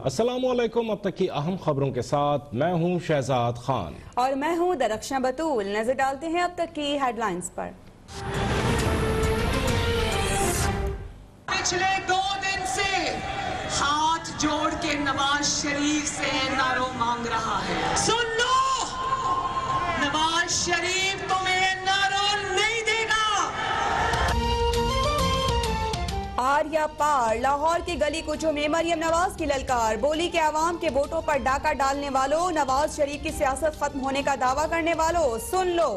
अस्सलामुअलैकुम। अब तक की अहम खबरों के साथ मैं हूं शहजाद खान और मैं हूं दरख्शां बतूल। नजर डालते हैं अब तक की हेडलाइंस पर। पिछले 2 दिन से हाथ जोड़ के नवाज शरीफ से एनआरओ मांग रहा है। सुन लो, नवाज शरीफ तुम्हें एनआरओ नहीं देगा। आर्या पार लाहौर की गली कुचों में मरियम नवाज की ललकार, बोली के आवाम के वोटों पर डाका डालने वालों, नवाज शरीफ की सियासत खत्म होने का दावा करने वालों, सुन लो,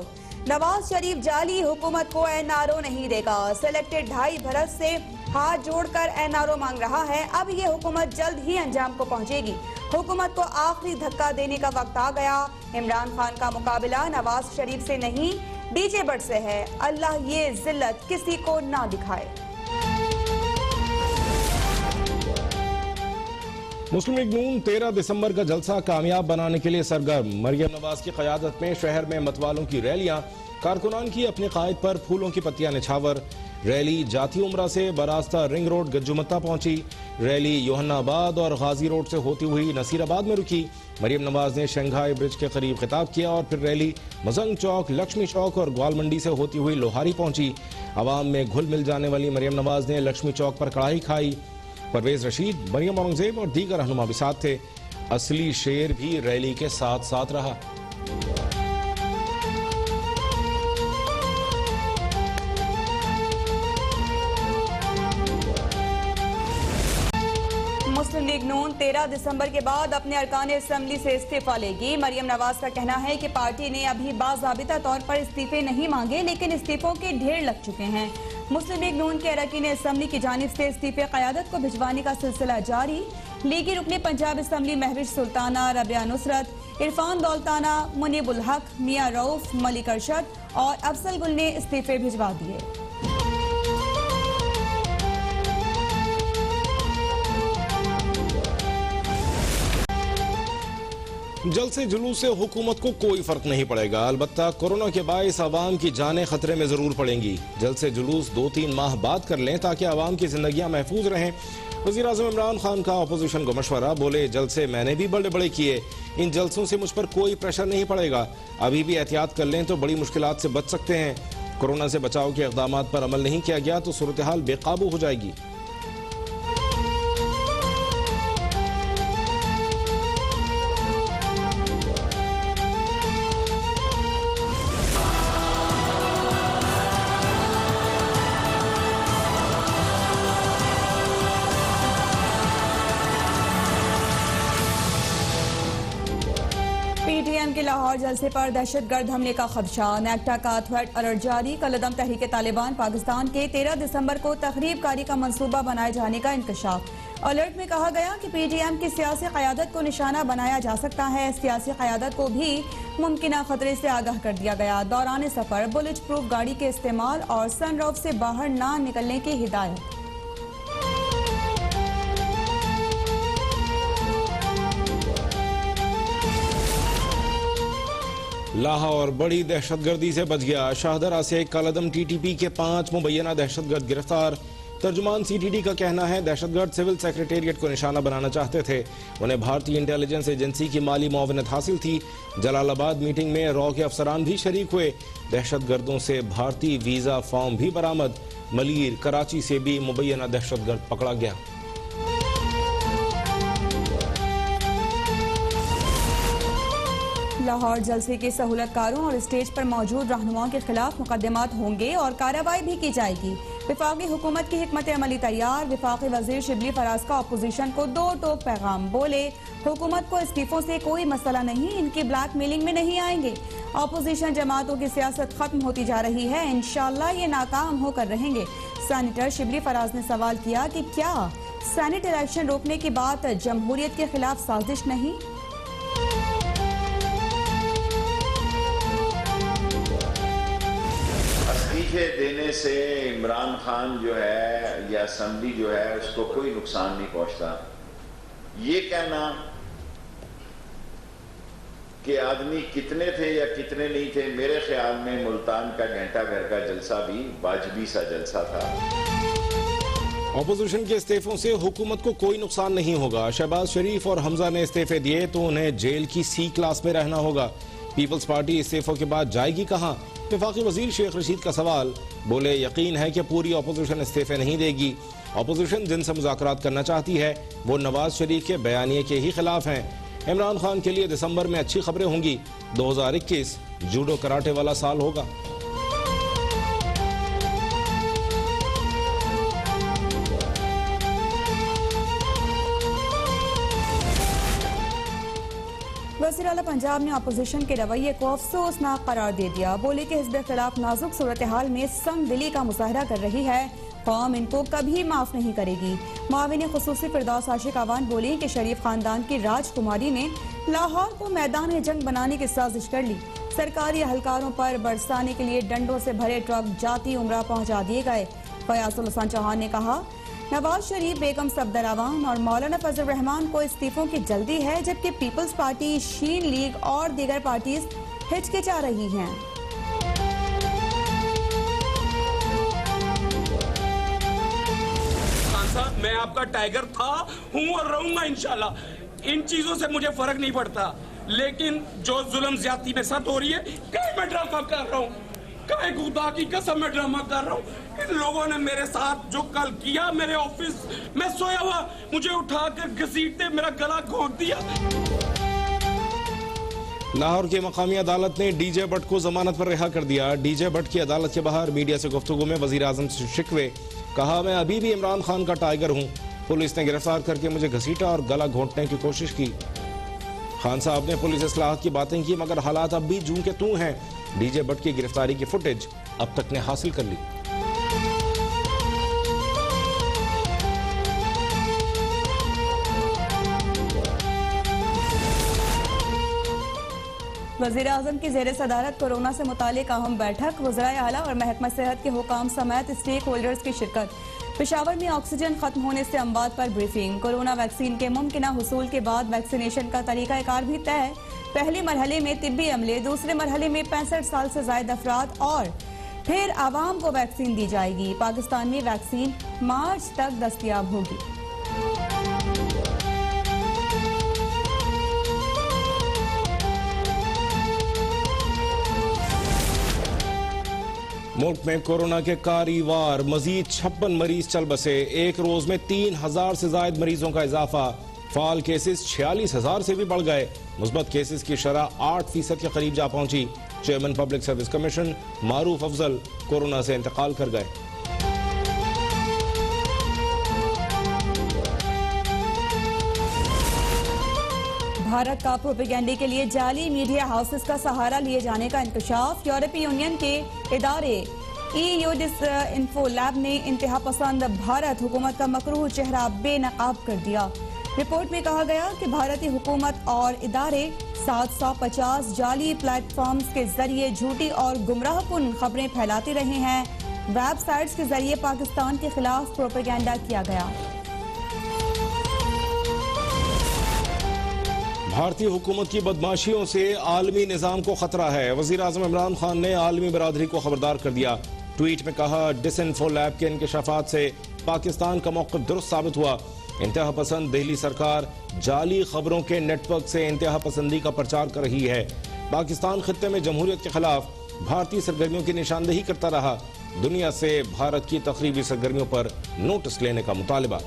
नवाज शरीफ जाली हुकूमत को एनआरओ नहीं देगा। सिलेक्टेड 2.5 बरस से हाथ जोड़कर एनआरओ मांग रहा है। अब ये हुकूमत जल्द ही अंजाम को पहुंचेगी। हुकूमत को आखिरी धक्का देने का वक्त आ गया। इमरान खान का मुकाबला नवाज शरीफ से नहीं, डीजे बट से है। अल्लाह ये जिल्लत किसी को ना दिखाए। मुस्लिम लीग नून 13 दिसंबर का जलसा कामयाब बनाने के लिए सरगर्म। मरियम नवाज की क़यादत में शहर में मतवालों की रैलियां, कारकुनान की अपने कायद पर फूलों की पत्तियां निछावर। रैली जाती उमरा से बरास्ता रिंग रोड गज्जुमत्ता पहुंची। रैली योहन्नाबाद और गाजी रोड से होती हुई नसीराबाद में रुकी। मरियम नवाज ने शंघाई ब्रिज के करीब खिताब किया और फिर रैली मजंग चौक, लक्ष्मी चौक और ग्वाल मंडी से होती हुई लोहारी पहुंची। आवाम में घुल मिल जाने वाली मरियम नवाज ने लक्ष्मी चौक पर कड़ाही खाई। परवेज रशीद, मरियम औरंगजेब और दीगर रहनुमा भी साथ थे। असली शेर भी रैली के साथ साथ रहा। मुस्लिम लीग नून 13 दिसंबर के बाद अपने अरकान असेंबली से इस्तीफा लेगी। मरियम नवाज का कहना है कि पार्टी ने अभी बाज़ाबिता तौर पर इस्तीफे नहीं मांगे, लेकिन इस्तीफों के ढेर लग चुके हैं। मुस्लिम लीग नून के अरकान असेंबली की जानिब से इस्तीफे क़यादत को भिजवाने का सिलसिला जारी। लीगी रुकने पंजाब असेंबली महविश सुल्ताना, रबिया नुसरत, इरफान दौलताना, मुनीबुल हक, मियां रऊफ, मलिक अरशद और अफसल गुल ने इस्तीफे भिजवा दिए। जलसे जुलूस से हुकूमत को कोई फर्क नहीं पड़ेगा, अलबत्ता कोरोना के बायस आवाम की जानें खतरे में जरूर पड़ेंगी। जलसे जुलूस 2-3 माह बाद कर लें ताकि आवाम की जिंदगियां महफूज रहें। वज़ीर आज़म इमरान खान का अपोजिशन को मशवरा, बोले जलसे मैंने भी बड़े बड़े किए, इन जलसों से मुझ पर कोई प्रेशर नहीं पड़ेगा। अभी भी एहतियात कर लें तो बड़ी मुश्किलात से बच सकते हैं। कोरोना से बचाव के इक़दाम पर अमल नहीं किया गया तो सूरत हाल बेकाबू हो जाएगी। पीटीएम के लाहौर जलसे पर दहशतगर्द हमले का खदशा, नेक्टा का थ्रेट अलर्ट जारी। कलदम तहरीक तालिबान पाकिस्तान के 13 दिसंबर को तखरीबकारी का मंसूबा बनाए जाने का इंकशाफ। अलर्ट में कहा गया कि पीटीएम की सियासी क़यादत को निशाना बनाया जा सकता है। सियासी क़यादत को भी मुमकिन खतरे से आगाह कर दिया गया। दौरान सफर बुलेट प्रूफ गाड़ी के इस्तेमाल और सनरूफ से बाहर ना निकलने की हिदायत। लाहौर बड़ी दहशतगर्दी से बच गया। शाहदरा से कलदम टीटीपी के 5 मुबैना दहशतगर्द गिरफ्तार। तर्जुमान सीटीडी का कहना है दहशतगर्द सिविल सेक्रेटेरिएट को निशाना बनाना चाहते थे। उन्हें भारतीय इंटेलिजेंस एजेंसी की माली मुआवनत हासिल थी। जलालाबाद मीटिंग में रॉ के अफसरान भी शरीक हुए। दहशतगर्दों से भारतीय वीजा फॉर्म भी बरामद। मलीर कराची से भी मुबैना दहशतगर्द पकड़ा गया। लाहौर जलसे के सहूलतकारों और स्टेज पर मौजूद रहनुमाओं के खिलाफ मुकदमात होंगे और कार्रवाई भी की जाएगी। विफाकी हुकूमत की हिकमत अमली तैयार। विफाकी वजीर शिबली फराज का अपोजिशन को 2 टोक पैगाम, बोले हुकूमत को इस्तीफों से कोई मसला नहीं, इनकी ब्लैक मेलिंग में नहीं आएंगे। अपोजिशन जमातों की सियासत खत्म होती जा रही है, इंशाल्लाह ये नाकाम होकर रहेंगे। सेनेटर शिबली फराज ने सवाल किया कि क्या सेनेट इलेक्शन रोकने की बात जमहूरियत के खिलाफ साजिश नहीं? देने से इमरान खान जो है या असेंबली जो है उसको कोई नुकसान नहीं पहुंचता। ये कहना कि आदमी कितने थे या कितने नहीं थे, मेरे ख्याल में मुल्तान का घंटा घर का जलसा भी वाजिबी सा जलसा था। ऑपोजिशन के इस्तीफों से हुकूमत को कोई नुकसान नहीं होगा। शहबाज शरीफ और हमजा ने इस्तीफे दिए तो उन्हें जेल की सी क्लास में रहना होगा। पीपल्स पार्टी इस्तीफों के बाद जाएगी कहां? वफाकी वजीर शेख रशीद का सवाल। बोले, यकीन है कि पूरी ऑपोजिशन इस्तीफे नहीं देगी। ऑपोजिशन जिनसे मुज़ाकरात करना चाहती है वो नवाज शरीफ के बयानिए के ही खिलाफ हैं। इमरान खान के लिए दिसंबर में अच्छी खबरें होंगी। 2021 जूडो कराटे वाला साल होगा। वज़ीर आला पंजाब ने अपोजिशन के रवैये को अफसोसनाक करार दे दिया। बोले कि हिज़्ब इख्तिलाफ नाजुक सूरत हाल में संग दिली का मुजाहरा कर रही है, कौम इनको कभी माफ नहीं करेगी। माविन खुसूसी फिरदौस आशिक अवान बोली कि शरीफ खानदान की राजकुमारी ने लाहौर को मैदान जंग बनाने की साजिश कर ली। सरकारी अहलकारों पर बरसाने के लिए डंडों से भरे ट्रक जाती उमरा पहुंचा दिए गए। फयाजुल हसन चौहान ने कहा, नवाज शरीफ, बेगम सफदर अवान और मौलाना फजल रहमान को इस्तीफों की जल्दी है, जबकि पीपल्स पार्टी, शीन लीग और दीगर पार्टीज हिचकिचा रही हैं। मैं आपका टाइगर था, हूं और रहूंगा इंशाल्लाह। इन चीजों से मुझे फर्क नहीं पड़ता, लेकिन जो जुल्म ज्यादती मेरे साथ हो रही है, कहीं मैं ड्रामा कर रहा हूँ, कहीं खुदा की कसम मैं ड्रामा कर रहा हूँ। इन लोगों ने मेरे साथ जो कल किया, मेरे ऑफिस में सोया हुआ मुझे उठाकर घसीटते मेरा गला घोंट दिया। लाहौर की मकामी अदालत ने डीजे भट्ट को जमानत पर रिहा कर दिया। डीजे भट्ट की अदालत के बाहर मीडिया से गुफ्तगू में वजीर आजम से शिकवे। कहा, मैं अभी भी इमरान खान का टाइगर हूँ। पुलिस ने गिरफ्तार करके मुझे घसीटा और गला घोंटने की कोशिश की। खान साहब ने पुलिस इस्लाह की बातें की, मगर हालात अब भी जूं के तूं हैं। डीजे भट्ट की गिरफ्तारी की फुटेज अब तक ने हासिल कर ली। वज़ीर आज़म की ज़ेर सदारत कोरोना से मुतालिक अहम बैठक। वज़राए आला और महकमा सेहत के हुकाम समेत स्टेक होल्डर्स की शिरकत। पेशावर में ऑक्सीजन खत्म होने से अमवात पर ब्रीफिंग। कोरोना वैक्सीन के मुमकिना हुसूल के बाद वैक्सीनेशन का तरीकाकार भी तय। पहले मरहले में तिब्बी अमले, दूसरे मरहले में 65 साल से ज़ायद अफराद और फिर आवाम को वैक्सीन दी जाएगी। पाकिस्तान में वैक्सीन मार्च तक दस्तयाब होगी। मुल्क में कोरोना के कारी वार, मजीद 56 मरीज चल बसे। एक रोज में 3000 से ज्यादा मरीजों का इजाफा। फाल केसेस 46,000 से भी बढ़ गए। मुस्बत केसेस की शरह 8% के करीब जा पहुंची। चेयरमैन पब्लिक सर्विस कमीशन मारूफ अफजल कोरोना से इंतकाल कर गए। भारत का प्रोपेगेंडे के लिए जाली मीडिया हाउसेस का सहारा लिए जाने का इंकशाफ। यूरोपीय यूनियन के इदारे EU इन्फो लैब ने इंतहा पसंद भारत हुकूमत का मकरूह चेहरा बेनकाब कर दिया। रिपोर्ट में कहा गया कि भारतीय हुकूमत और इदारे 750 जाली प्लेटफॉर्म्स के जरिए झूठी और गुमराहकुन खबरें फैलाते रहे हैं। वेबसाइट्स के जरिए पाकिस्तान के खिलाफ प्रोपेगेंडा किया गया। भारतीय हुकूमत की बदमाशियों से आलमी निजाम को खतरा है। वजीर आजम इमरान खान ने आलमी बरादरी को खबरदार कर दिया। ट्वीट में कहा, डिसइन्फो लैब के इंकशाफात से पाकिस्तान का मौक़िफ़ दुरुस्त साबित हुआ। इंतहा पसंद दिल्ली सरकार जाली खबरों के नेटवर्क से इंतहा पसंदी का प्रचार कर रही है। पाकिस्तान खित्ते में जमहूरियत के खिलाफ भारतीय सरगर्मियों की निशानदेही करता रहा। दुनिया से भारत की तकरीबी सरगर्मियों पर नोटिस लेने का मुतालबा।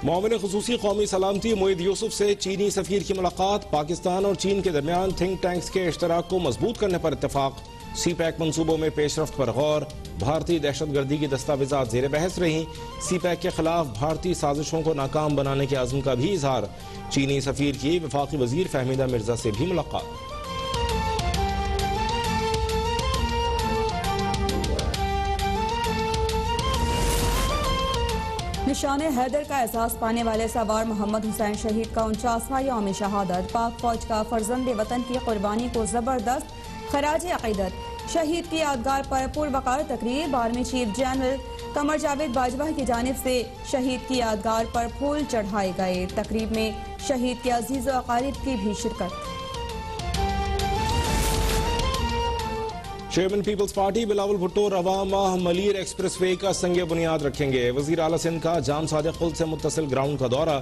मुआविन खुसूसी कौमी सलामती मोईद यूसुफ से चीनी सफीर की मुलाकात। पाकिस्तान और चीन के दरमियान थिंक टैंक्स के इश्तराक को मजबूत करने पर इत्तेफाक। CPEC मनसूबों में पेशरफ्त पर गौर। भारतीय दहशतगर्दी की दस्तावेजात जेर बहस रही। CPEC के खिलाफ भारतीय साजिशों को नाकाम बनाने के आज़म का भी इजहार। चीनी सफीर की वफाकी वजीर फहमीदा मिर्जा से भी मुलाकात। निशान हैदर का एहसास पाने वाले सवार मोहम्मद हुसैन शहीद का 49वां यौम शहादत। पाक फौज का फर्जंद वतन की कुर्बानी को जबरदस्त खराज अकीदत। शहीद की यादगार पर पुरवकार तकरीब। Army chief general Qamar Javed Bajwa की जानिब से शहीद की यादगार पर फूल चढ़ाए गए। तकरीब में शहीद के अजीज व अकारिब की भी शिरकत। चेयरमैन पीपल्स पार्टी बिलावल भुट्टो रवा माह मलीर एक्सप्रेस वे का संग बुनियाद रखेंगे। वजीर आला सिंध का जाम सादिक पुल से मुत्तसिल ग्राउंड का दौरा।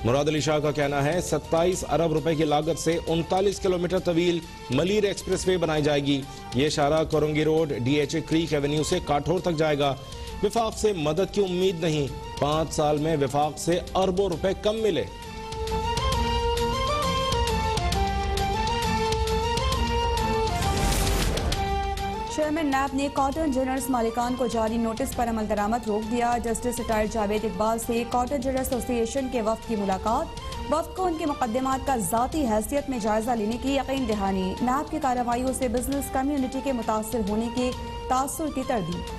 मुराद अली शाह का कहना है 27 अरब रुपए की लागत से 39 किलोमीटर तवील मलीर एक्सप्रेस वे बनाई जाएगी। ये शारा Korangi road DHA creek Avenue से काठोर तक जाएगा। विफाक से मदद की उम्मीद नहीं, 5 साल में विफाक से अरबों रुपए कम मिले। चेयरमैन नैब ने कॉटन जिनर्स मालिकान को जारी नोटिस पर अमल दरामद रोक दिया। जस्टिस रिटायर्ड जावेद इकबाल से कॉटन जिनर्स एसोसिएशन के वफ्द की मुलाकात। वफ्द को उनके मुकदमात का जाती हैसियत में जायजा लेने की यकीन दहानी। नैब की कार्रवाइयों से बिजनेस कम्युनिटी के मुतासर होने के तासुर की तरदीद।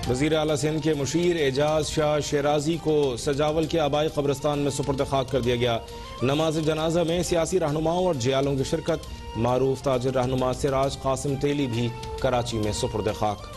वज़ीर आला सिंध के मुशीर एजाज शाह शेराजी को सजावल के आबाई कब्रिस्तान में सुपुर्द खाक कर दिया गया। नमाज जनाजा में सियासी रहनुमाओं और जियालों की शिरकत। मारूफ ताजिर रहनुमा सिराज कासिम तेली भी कराची में सुपुर्द खाक।